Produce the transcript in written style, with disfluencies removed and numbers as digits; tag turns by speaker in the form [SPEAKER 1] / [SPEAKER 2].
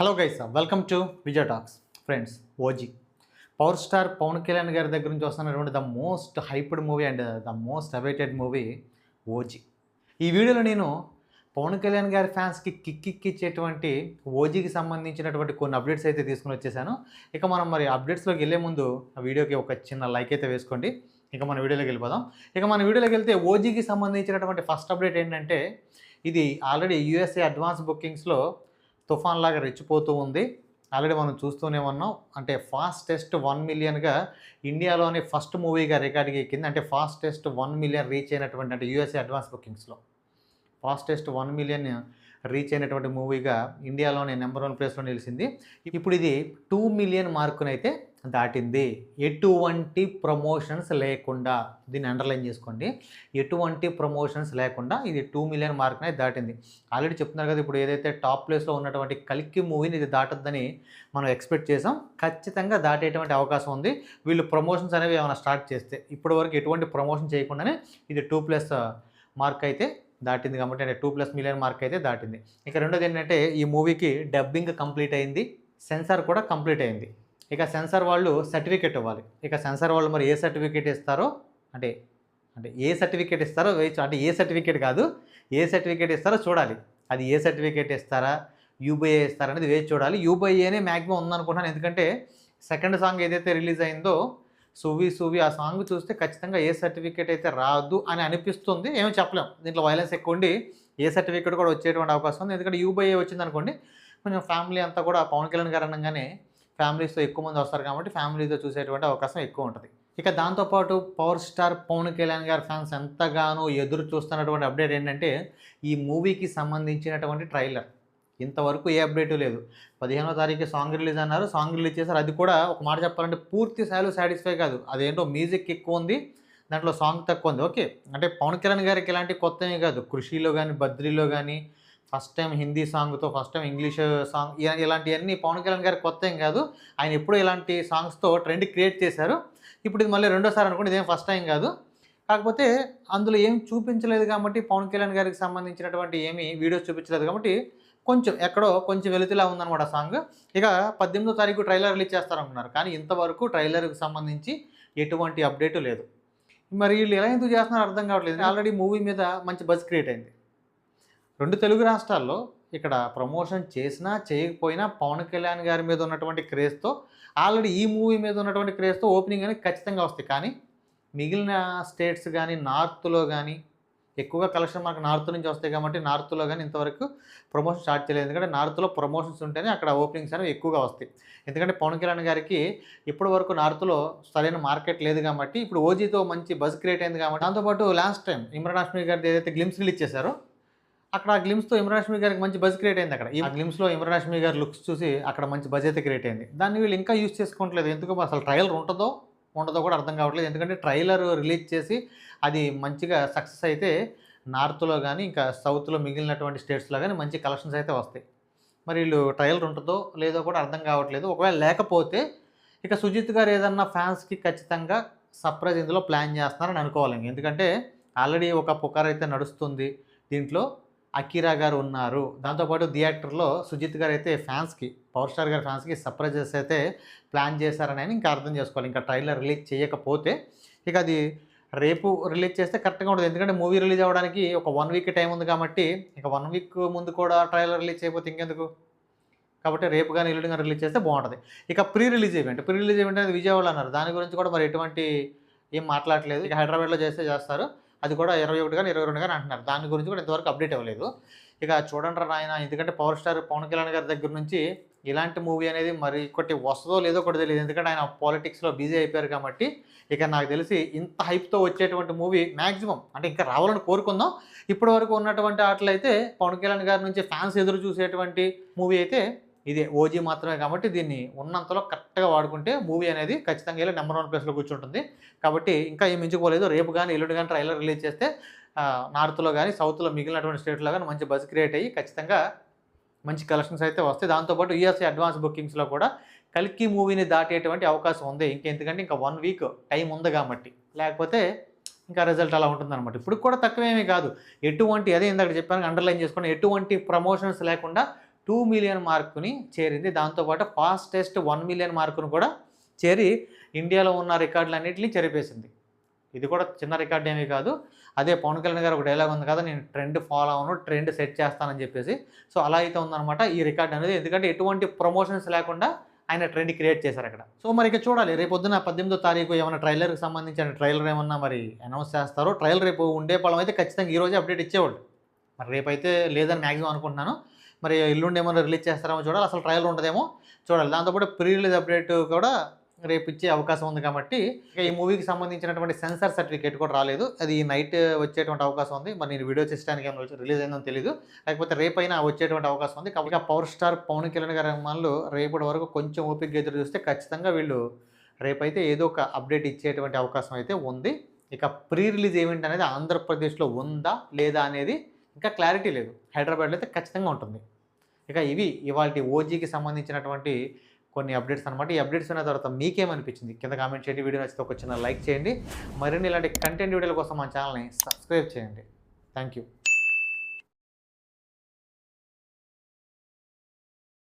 [SPEAKER 1] Hello guys, welcome to Vijay talks. Friends, OG power star Pawan Kalyan గారి దగ్గర నుంచి వస్తున్నటువంటి the most hyped movie and the most awaited movie OG. ఈ వీడియోలో నేను పవన్ కళ్యాణ్ గారి ఫ్యాన్స్కి కిక్కిచ్చేటువంటి ఓజీకి సంబంధించినటువంటి కొన్ని అప్డేట్స్ అయితే తీసుకుని వచ్చేసాను. ఇక మనం మరి అప్డేట్స్లోకి వెళ్ళే ముందు ఆ వీడియోకి ఒక చిన్న లైక్ అయితే వేసుకోండి. ఇక మన వీడియోలోకి వెళ్ళిపోదాం. ఇక మన వీడియోలోకి వెళ్తే ఓజీకి సంబంధించినటువంటి ఫస్ట్ అప్డేట్ ఏంటంటే, ఇది ఆల్రెడీ యూఎస్ఏ అడ్వాన్స్ బుకింగ్స్లో తుఫాన్ లాగా రెచ్చిపోతూ ఉంది. ఆల్రెడీ మనం చూస్తూనే ఉన్నాం. అంటే ఫాస్టెస్ట్ 1 మిలియన్గా ఇండియాలోనే ఫస్ట్ మూవీగా రికార్డుకి ఎక్కింది. అంటే ఫాస్టెస్ట్ 1 మిలియన్ రీచ్ అయినటువంటి, అంటే యూఎస్ఏ అడ్వాన్స్ బుకింగ్స్లో ఫాస్టెస్ట్ 1 మిలియన్ రీచ్ అయినటువంటి మూవీగా ఇండియాలోనే నెంబర్ 1 ప్లేస్లో నిలిచింది. ఇప్పుడు ఇది 2 మిలియన్ మార్కునైతే దాటింది. ఎటువంటి ప్రమోషన్స్ లేకుండా, దీన్ని అండర్లైన్ చేసుకోండి, ఎటువంటి ప్రమోషన్స్ లేకుండా ఇది 2 మిలియన్ మార్కునైతే దాటింది. ఆల్రెడీ చెప్తున్నారు కదా, ఇప్పుడు ఏదైతే టాప్ ప్లేస్లో ఉన్నటువంటి కల్కి మూవీని ఇది దాటద్దని మనం ఎక్స్పెక్ట్ చేసాం. ఖచ్చితంగా దాటేటువంటి అవకాశం ఉంది వీళ్ళు ప్రమోషన్స్ అనేవి ఏమైనా స్టార్ట్ చేస్తే. ఇప్పటి వరకు ఎటువంటి ప్రమోషన్ చేయకుండానే ఇది 2+ మార్క్ అయితే దాటింది కాబట్టి, అంటే 2+ మిలియన్ మార్క్ అయితే దాటింది. ఇక రెండోది ఏంటంటే, ఈ మూవీకి డబ్బింగ్ కంప్లీట్ అయింది, సెన్సార్ కూడా కంప్లీట్ అయింది. ఇక సెన్సార్ వాళ్ళు సర్టిఫికేట్ ఇవ్వాలి. ఇక సెన్సార్ వాళ్ళు మరి ఏ సర్టిఫికేట్ ఇస్తారో, అంటే ఏ సర్టిఫికేట్ ఇస్తారో వేయచ్చు. అంటే ఏ సర్టిఫికేట్ కాదు, ఏ సర్టిఫికేట్ ఇస్తారో చూడాలి. అది ఏ సర్టిఫికేట్ ఇస్తారా, యూబీఏ ఇస్తారా అనేది వేచి చూడాలి. యూబీఏనే మ్యాక్సిమం ఉందనుకుంటున్నాను. ఎందుకంటే సెకండ్ సాంగ్ ఏదైతే రిలీజ్ అయిందో సువి సువి, ఆ సాంగ్ చూస్తే ఖచ్చితంగా ఏ సర్టిఫికేట్ అయితే రాదు అని అనిపిస్తుంది. ఏమీ చెప్పలేం, దీంట్లో వైలెన్స్ ఎక్కువ ఉండి ఏ సర్టిఫికేట్ కూడా వచ్చేటువంటి అవకాశం ఉంది. ఎందుకంటే యూబీఏ వచ్చిందనుకోండి, కొంచెం ఫ్యామిలీ అంతా కూడా పవన్ కళ్యాణ్ గారు అనగానే ఫ్యామిలీస్తో ఎక్కువ మంది వస్తారు కాబట్టి ఫ్యామిలీతో చూసేటువంటి అవకాశం ఎక్కువ ఉంటుంది. ఇక దాంతోపాటు పవర్ స్టార్ పవన్ కళ్యాణ్ గారి ఫ్యాన్స్ ఎంతగానో ఎదురు చూస్తున్నటువంటి అప్డేట్ ఏంటంటే, ఈ మూవీకి సంబంధించినటువంటి ట్రైలర్. ఇంతవరకు ఏ అప్డేటు లేదు. 15వ తారీఖు సాంగ్ రిలీజ్ అన్నారు, సాంగ్ రిలీజ్ చేశారు. అది కూడా ఒక మాట చెప్పాలంటే పూర్తి స్థాయిలో సాటిస్ఫై కాదు. అదేంటో మ్యూజిక్ ఎక్కువ ఉంది, దాంట్లో సాంగ్ తక్కువ ఉంది. ఓకే, అంటే పవన్ కళ్యాణ్ గారికి ఇలాంటి కొత్తవి కాదు. కృషిలో కానీ బద్రీలో కానీ ఫస్ట్ టైం హిందీ సాంగ్తో, ఫస్ట్ టైం ఇంగ్లీష్ సాంగ్, ఇలాంటివన్నీ పవన్ కళ్యాణ్ గారికి కొత్త ఏం కాదు. ఆయన ఎప్పుడూ ఇలాంటి సాంగ్స్తో ట్రెండ్ క్రియేట్ చేశారు. ఇప్పుడు ఇది మళ్ళీ రెండోసారి అనుకోండి, ఇదేం ఫస్ట్ టైం కాదు. కాకపోతే అందులో ఏం చూపించలేదు కాబట్టి, పవన్ కళ్యాణ్ గారికి సంబంధించినటువంటి ఏమీ వీడియోస్ చూపించలేదు కాబట్టి కొంచెం ఎక్కడో కొంచెం వెలుతులా ఉందన్నమాట సాంగ్. ఇక 18వ తారీఖు ట్రైలర్ రిలీజ్ చేస్తారనుకున్నారు, కానీ ఇంతవరకు ట్రైలర్కి సంబంధించి ఎటువంటి అప్డేటు లేదు. మరి వీళ్ళు ఎలా ఎందుకు చేస్తున్నారో అర్థం కావట్లేదు. ఆల్రెడీ మూవీ మీద మంచి బజ్ క్రియేట్ అయింది 2 తెలుగు రాష్ట్రాల్లో. ఇక్కడ ప్రమోషన్ చేసినా చేయకపోయినా పవన్ కళ్యాణ్ గారి మీద ఉన్నటువంటి క్రేజ్తో, ఆల్రెడీ ఈ మూవీ మీద ఉన్నటువంటి క్రేజ్తో ఓపెనింగ్ అనేది ఖచ్చితంగా వస్తాయి. కానీ మిగిలిన స్టేట్స్ కానీ, నార్త్లో కానీ ఎక్కువగా కలెక్షన్ మనకు నార్త్ నుంచి వస్తాయి కాబట్టి, నార్త్లో కానీ ఇంతవరకు ప్రమోషన్ స్టార్ట్ చేయలేదు. ఎందుకంటే నార్త్లో ప్రమోషన్స్ ఉంటేనే అక్కడ ఓపెనింగ్స్ అనేవి ఎక్కువగా వస్తాయి. ఎందుకంటే పవన్ కళ్యాణ్ గారికి ఇప్పటి వరకు నార్త్లో సరైన మార్కెట్ లేదు కాబట్టి, ఇప్పుడు ఓజీతో మంచి బజ్ క్రియేట్ అయింది కాబట్టి. దాంతోపాటు లాస్ట్ టైం ఇమ్రాన్ హాష్మి గారిది ఏదైతే గ్లిమ్స్ రిలీజ్ చేశారో, అక్కడ ఆ గ్లిమ్స్తో ఇమ్రాన్ హాష్మి గారికి మంచి బజ్ క్రియేట్ అయింది. అక్కడ ఈ గ్లిమ్స్లో ఇమ్రాన్ హాష్మి గారి లుక్స్ చూసి అక్కడ మంచి బజ్ అయితే క్రియేట్ అయింది. దాన్ని వీళ్ళు ఇంకా యూజ్ చేసుకోవట్లేదు. ఎందుకు అసలు ట్రైలర్ ఉండదో కూడా అర్థం కావట్లేదు. ఎందుకంటే ట్రైలర్ రిలీజ్ చేసి అది మంచిగా సక్సెస్ అయితే నార్త్లో కానీ, ఇంకా సౌత్లో మిగిలినటువంటి స్టేట్స్లో కానీ మంచి కలెక్షన్స్ అయితే వస్తాయి. మరి వీళ్ళు ట్రైలర్ ఉంటుందో లేదో కూడా అర్థం కావట్లేదు. ఒకవేళ లేకపోతే ఇక సుజిత్ గారు ఏదన్నా ఫ్యాన్స్కి ఖచ్చితంగా సర్ప్రైజ్ ఇందులో ప్లాన్ చేస్తున్నారని అనుకోవాలి. ఎందుకంటే ఆల్రెడీ ఒక పుకార్ అయితే నడుస్తుంది. దీంట్లో అకీరా గారు ఉన్నారు, దాంతోపాటు థియేటర్లో సుజిత్ గారు అయితే ఫ్యాన్స్కి, పవర్ స్టార్ గారి ఫ్యాన్స్కి సర్ప్రైజెస్ అయితే ప్లాన్ చేశారని ఇంకా అర్థం చేసుకోవాలి. ఇంకా ట్రైలర్ రిలీజ్ చేయకపోతే ఇక అది రేపు రిలీజ్ చేస్తే కరెక్ట్గా ఉంటుంది. ఎందుకంటే మూవీ రిలీజ్ అవ్వడానికి ఒక 1 వీక్ టైం ఉంది కాబట్టి, ఇక 1 వీక్ ముందు కూడా ట్రైలర్ రిలీజ్ చేయకపోతే ఇంకెందుకు. కాబట్టి రేపు కానీ ఎల్లుండి కానీ రిలీజ్ చేస్తే బాగుంటుంది. ఇక ప్రీ రిలీజ్ ఈవెంట్ అనేది విజయవాడ అన్నారు. దాని గురించి కూడా మరి ఎటువంటి ఏం మాట్లాడలేదు. ఇక హైదరాబాద్లో చేస్తారు. అది కూడా 21 కానీ 22 కానీ అంటున్నారు. దాని గురించి కూడా ఇంతవరకు అప్డేట్ అవ్వలేదు. ఇక చూడండి నాయన, ఎందుకంటే పవర్ స్టార్ పవన్ కళ్యాణ్ గారి దగ్గర నుంచి ఇలాంటి మూవీ అనేది మరి ఒకటి వస్తుందో లేదో కూడా తెలియదు. ఎందుకంటే ఆయన పాలిటిక్స్లో బిజీ అయిపోయారు కాబట్టి. ఇక నాకు తెలిసి ఇంత హైప్తో వచ్చేటువంటి మూవీ మ్యాక్సిమం, అంటే ఇంకా రావాలని కోరుకుందాం. ఇప్పటి వరకు ఉన్నటువంటి ఆటలు అయితే పవన్ కళ్యాణ్ గారి నుంచి ఫ్యాన్స్ ఎదురు చూసేటువంటి మూవీ అయితే ఇదే ఓజీ మాత్రమే. కాబట్టి దీన్ని ఉన్నంతలో కరెక్ట్గా వాడుకుంటే మూవీ అనేది ఖచ్చితంగా వెళ్ళి నెంబర్ 1 ప్లేస్లో కూర్చుంటుంది. కాబట్టి ఇంకా ఏం మించిపోలేదు. రేపు కానీ ఎల్లుండి కానీ ట్రైలర్ రిలీజ్ చేస్తే నార్త్లో కానీ, సౌత్లో మిగిలినటువంటి స్టేట్లో కానీ మంచి బజ్ క్రియేట్ అయ్యి ఖచ్చితంగా మంచి కలెక్షన్స్ అయితే వస్తాయి. దాంతోపాటు యూఎస్ఏ అడ్వాన్స్ బుకింగ్స్లో కూడా కల్కి మూవీని దాటేటువంటి అవకాశం ఉంది. ఎందుకంటే ఇంకా 1 వీక్ టైం ఉంది కాబట్టి, లేకపోతే ఇంకా రిజల్ట్ అలా ఉంటుందన్నమాట. ఇప్పుడు కూడా తక్కువేమీ కాదు. ఎటువంటి, అదే ఇందాక చెప్పాను, అండర్లైన్ చేసుకుని, ఎటువంటి ప్రమోషన్స్ లేకుండా 2 మిలియన్ మార్కుని చేరింది. దాంతోపాటు ఫాస్టెస్ట్ 1 మిలియన్ మార్కును కూడా చేరి ఇండియాలో ఉన్న రికార్డులన్నింటినీ చెరిపేసింది. ఇది కూడా చిన్న రికార్డ్ ఏమీ కాదు. అదే పవన్ కళ్యాణ్ గారు ఒక డైలాగ్ ఉంది కదా, నేను ట్రెండ్ ఫాలో అవను, ట్రెండ్ సెట్ చేస్తానని చెప్పేసి. సో అలా అయితే ఉందన్నమాట ఈ రికార్డ్ అనేది. ఎందుకంటే ఎటువంటి ప్రమోషన్స్ లేకుండా ఆయన ట్రెండ్ క్రియేట్ చేశారు అక్కడ. సో మరి ఇక చూడాలి, రేపు పొద్దున 18వ తారీఖు ఏమైనా ట్రైలర్కి సంబంధించిన ట్రైలర్ ఏమన్నా మరి అనౌన్స్ చేస్తారో. ట్రైలర్ రేపు ఉండే పలం అయితే ఖచ్చితంగా ఈరోజే అప్డేట్ ఇచ్చేవాళ్ళు. మరి రేపైతే లేదని మ్యాక్సిమం అనుకుంటున్నాను. మరి ఎల్లుండి ఏమైనా రిలీజ్ చేస్తారేమో చూడాలి. అసలు ట్రైలర్ ఉంటుందేమో చూడాలి. దాంతోపాటు ప్రీ రిలీజ్ అప్డేట్ కూడా రేపు ఇచ్చే అవకాశం ఉంది. కాబట్టి ఈ మూవీకి సంబంధించినటువంటి సెన్సార్ సర్టిఫికేట్ కూడా రాలేదు. అది నైట్ వచ్చేటువంటి అవకాశం ఉంది. మరి నేను వీడియో చేసడానికి ఏమైనా రిలీజ్ అయిందో తెలియదు, లేకపోతే రేపైనా వచ్చేటువంటి అవకాశం ఉంది. కాబట్టి పవర్ స్టార్ పవన్ కళ్యాణ్ గారి అభిమానులు రేపటి వరకు కొంచెం ఓపిక ఎదురు చూస్తే ఖచ్చితంగా వీళ్ళు రేపైతే ఏదో ఒక అప్డేట్ ఇచ్చేటువంటి అవకాశం అయితే ఉంది. ఇక ప్రీ రిలీజ్ ఈవెంట్ అనేది ఆంధ్రప్రదేశ్లో ఉందా లేదా అనేది ఇంకా క్లారిటీ లేదు. హైదరాబాద్లో అయితే ఖచ్చితంగా ఉంటుంది. ఇక ఇవి ఇవాళ ఓజీకి సంబంధించినటువంటి కొన్ని అప్డేట్స్ అనమాట. ఈ అప్డేట్స్ అయిన తర్వాత మీకేమనిపించింది కింద కామెంట్ చేయండి. వీడియో నచ్చితే ఒక చిన్న లైక్ చేయండి. మరిన్ని ఇలాంటి కంటెంట్ వీడియోల కోసం మా ఛానల్ని సబ్స్క్రైబ్ చేయండి. Thank you.